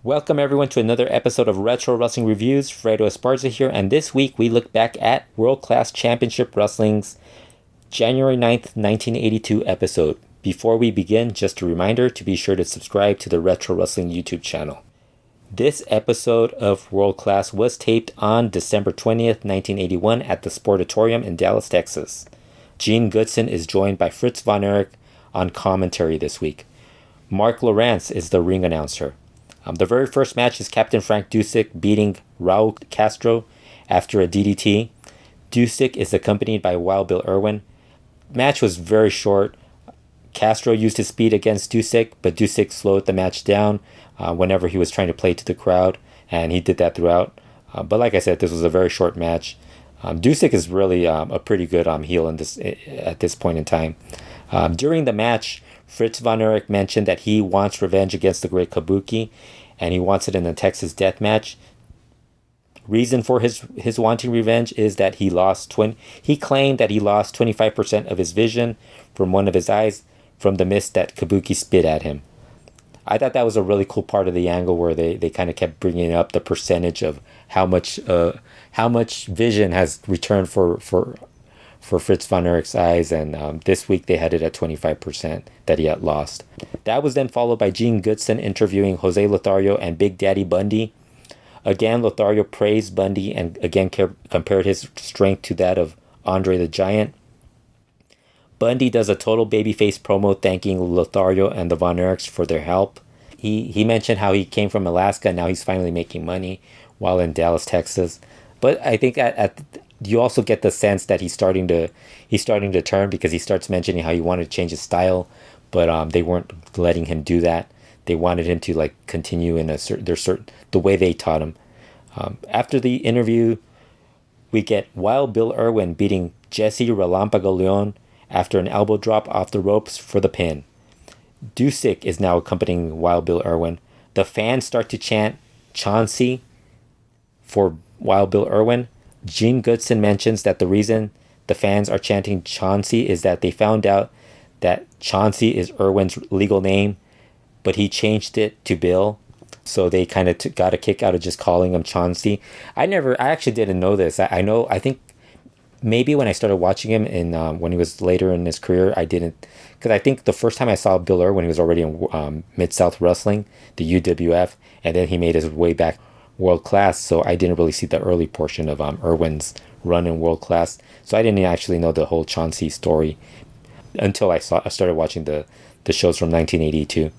Welcome everyone to another episode of Retro Wrestling Reviews. Fredo Esparza here, and this week we look back at World Class Championship Wrestling's January 9th, 1982 episode. Before we begin, just a reminder to be sure to subscribe to the Retro Wrestling YouTube channel. This episode of World Class was taped on December 20th, 1981 at the Sportatorium in Dallas, Texas. Gene Goodson is joined by Fritz von Erich on commentary this week. Mark Lawrence is the ring announcer. The very first match is Captain Frank Dusek beating Raul Castro after a DDT. Dusek is accompanied by Wild Bill Irwin. Match was very short. Castro used his speed against Dusek, but Dusek slowed the match down whenever he was trying to play to the crowd, and he did that throughout. But like I said, this was a very short match. Dusek is really a pretty good heel at this point in time. During the match, Fritz von Erich mentioned that he wants revenge against the Great Kabuki, and he wants it in a Texas death match. Reason for his wanting revenge is that he claimed that he lost 25% of his vision from one of his eyes from the mist that Kabuki spit at him. I thought that was a really cool part of the angle where they kind of kept bringing up the percentage of how much vision has returned for Fritz von Erich's eyes, and this week they had it at 25% that he had lost. That was then followed by Gene Goodson interviewing Jose Lothario and Big Daddy Bundy. Again, Lothario praised Bundy and again compared his strength to that of Andre the Giant. Bundy does a total babyface promo thanking Lothario and the Von Erichs for their help. He mentioned how he came from Alaska and now he's finally making money while in Dallas, Texas. But I think you also get the sense that he's starting to turn, because he starts mentioning how he wanted to change his style, but they weren't letting him do that. They wanted him to continue in the way they taught him. After the interview, we get Wild Bill Irwin beating Jesse Relampago Leon after an elbow drop off the ropes for the pin. Dusek is now accompanying Wild Bill Irwin. The fans start to chant Chauncey for Wild Bill Irwin. Gene Goodson mentions that the reason the fans are chanting Chauncey is that they found out that Chauncey is Irwin's legal name, but he changed it to Bill, so they kind of got a kick out of just calling him Chauncey. I actually didn't know this. I think maybe when I started watching him when he was later in his career, I didn't, because I think the first time I saw Bill Irwin, he was already in Mid-South Wrestling, the UWF, and then he made his way back World Class, so I didn't really see the early portion of Irwin's run in World Class, so I didn't actually know the whole Chauncey story until I started watching the shows from 1982.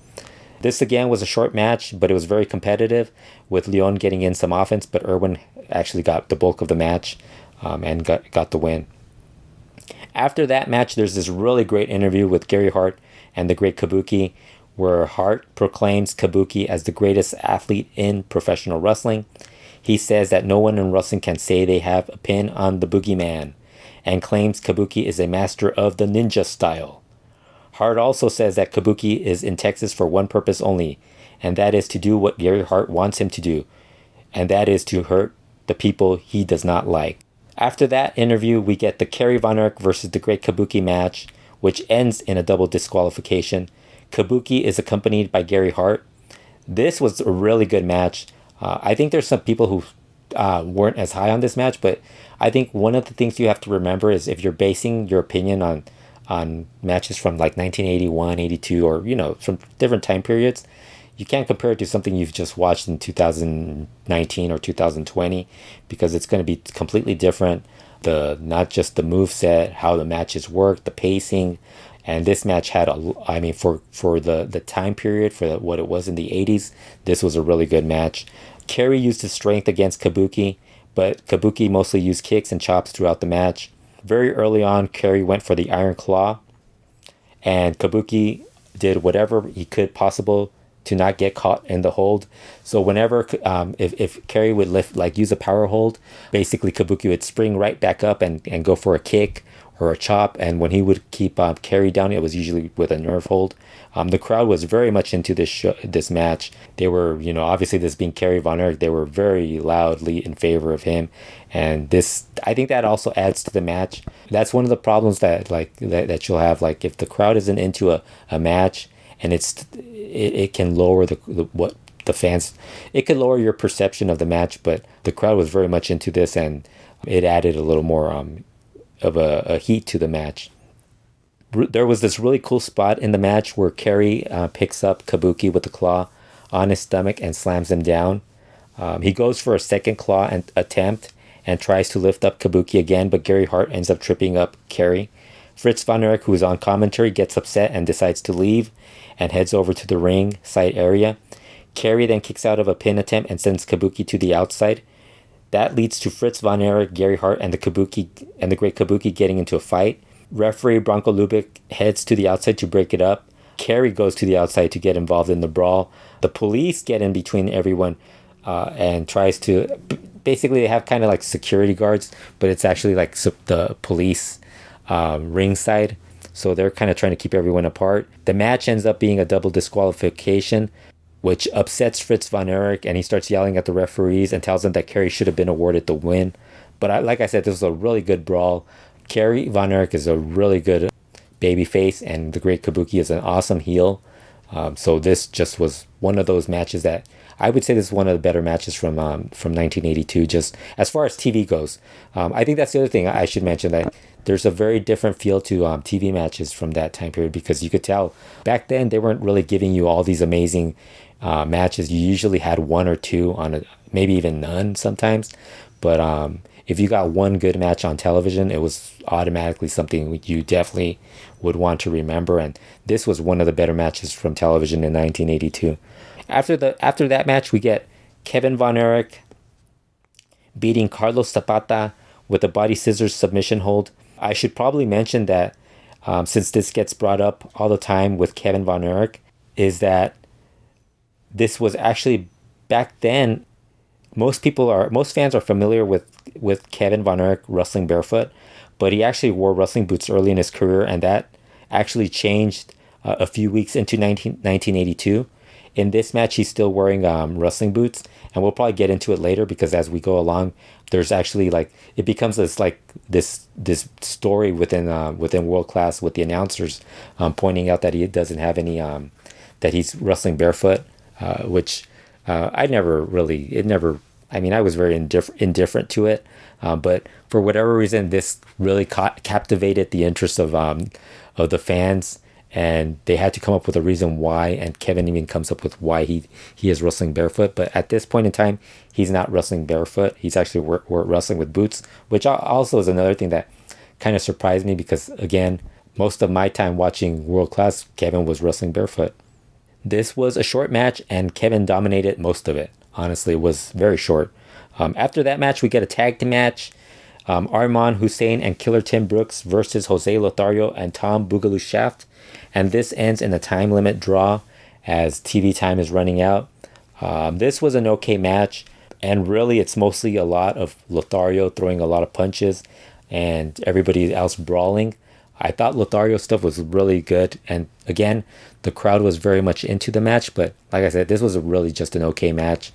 This again was a short match, but it was very competitive, with Leon getting in some offense, but Irwin actually got the bulk of the match and got the win. After that match, there's this really great interview with Gary Hart and the Great Kabuki, where Hart proclaims Kabuki as the greatest athlete in professional wrestling. He says that no one in wrestling can say they have a pin on the boogeyman, and claims Kabuki is a master of the ninja style. Hart also says that Kabuki is in Texas for one purpose only, and that is to do what Gary Hart wants him to do, and that is to hurt the people he does not like. After that interview, we get the Kerry Von Erich versus the Great Kabuki match, which ends in a double disqualification. Kabuki is accompanied by Gary Hart. This was a really good match. I think there's some people who weren't as high on this match, but I think one of the things you have to remember is if you're basing your opinion on matches from 1981, 82, or from different time periods, you can't compare it to something you've just watched in 2019 or 2020, because it's going to be completely different. Not just the moveset, how the matches work, the pacing. And this match had for the time period, for what it was in the 80s, this was a really good match. Kerry used his strength against Kabuki, but Kabuki mostly used kicks and chops throughout the match. Very early on, Kerry went for the Iron Claw, and Kabuki did whatever he could possible to not get caught in the hold. So whenever, if Kerry would use a power hold, basically Kabuki would spring right back up and go for a kick or a chop, and when he would keep Kerry down, it was usually with a nerve hold. The crowd was very much into this match. They were, obviously this being Kerry Von Erich, they were very loudly in favor of him, and this, I think that also adds to the match. That's one of the problems that that you'll have, if the crowd isn't into a match, and it can lower the fans. It could lower your perception of the match, but the crowd was very much into this, and it added a little more of a heat to the match. There was this really cool spot in the match where Kerry picks up Kabuki with the claw on his stomach and slams him down. He goes for a second claw attempt and tries to lift up Kabuki again, but Gary Hart ends up tripping up Kerry. Fritz von Erich, who is on commentary, gets upset and decides to leave and heads over to the ring side area. Kerry then kicks out of a pin attempt and sends Kabuki to the outside. That leads to Fritz von Erich, Gary Hart, and the Great Kabuki getting into a fight. Referee Branko Lubick heads to the outside to break it up. Kerry goes to the outside to get involved in the brawl. The police get in between everyone and tries to... Basically, they have kind of like security guards, but it's actually like the police ringside. So they're kind of trying to keep everyone apart. The match ends up being a double disqualification, which upsets Fritz von Erich, and he starts yelling at the referees and tells them that Kerry should have been awarded the win. But like I said, this was a really good brawl. Kerry von Erich is a really good babyface, and the Great Kabuki is an awesome heel. So this just was one of those matches that I would say this is one of the better matches from 1982, just as far as TV goes. I think that's the other thing I should mention, that there's a very different feel to TV matches from that time period, because you could tell back then they weren't really giving you all these amazing matches. You usually had one or two maybe even none sometimes. But if you got one good match on television, it was automatically something you definitely would want to remember. And this was one of the better matches from television in 1982. After that match, we get Kevin von Erich beating Carlos Zapata with a body scissors submission hold. I should probably mention that since this gets brought up all the time with Kevin von Erich, is that this was actually back then. Most fans are familiar with Kevin von Erich wrestling barefoot, but he actually wore wrestling boots early in his career, and that actually changed a few weeks into 1982. In this match, he's still wearing wrestling boots, and we'll probably get into it later, because as we go along, there's actually it becomes this story within World Class with the announcers pointing out that he doesn't have any that he's wrestling barefoot, which I was very indifferent to it, but for whatever reason, this really captivated the interest of the fans. And they had to come up with a reason why, and Kevin even comes up with why he is wrestling barefoot. But at this point in time, he's not wrestling barefoot. He's actually wrestling with boots, which also is another thing that kind of surprised me, because, again, most of my time watching World Class, Kevin was wrestling barefoot. This was a short match, and Kevin dominated most of it. Honestly, it was very short. After that match, we get a tag team match. Armand Hussein and Killer Tim Brooks versus Jose Lothario and Tom Boogaloo Shaft. And this ends in a time limit draw as TV time is running out. This was an okay match, and really it's mostly a lot of Lothario throwing a lot of punches and everybody else brawling. I thought Lothario's stuff was really good, and again, the crowd was very much into the match, but like I said, this was really just an okay match.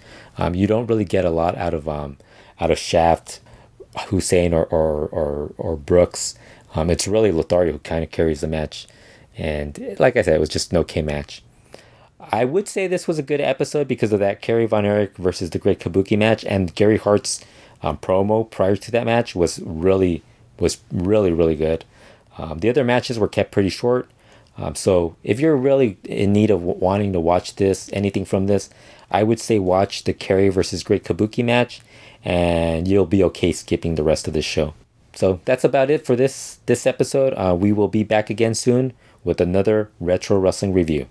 You don't really get a lot out of Shaft, Hussein, or Brooks. It's really Lothario who kind of carries the match. And like I said, it was just an okay match. I would say this was a good episode because of that Kerry von Erich versus the Great Kabuki match, and Gary Hart's promo prior to that match was really good. The other matches were kept pretty short. So if you're really in need of wanting to watch anything from this, I would say watch the Kerry versus Great Kabuki match, and you'll be okay skipping the rest of this show. So that's about it for this episode. We will be back again soon with another retro wrestling review.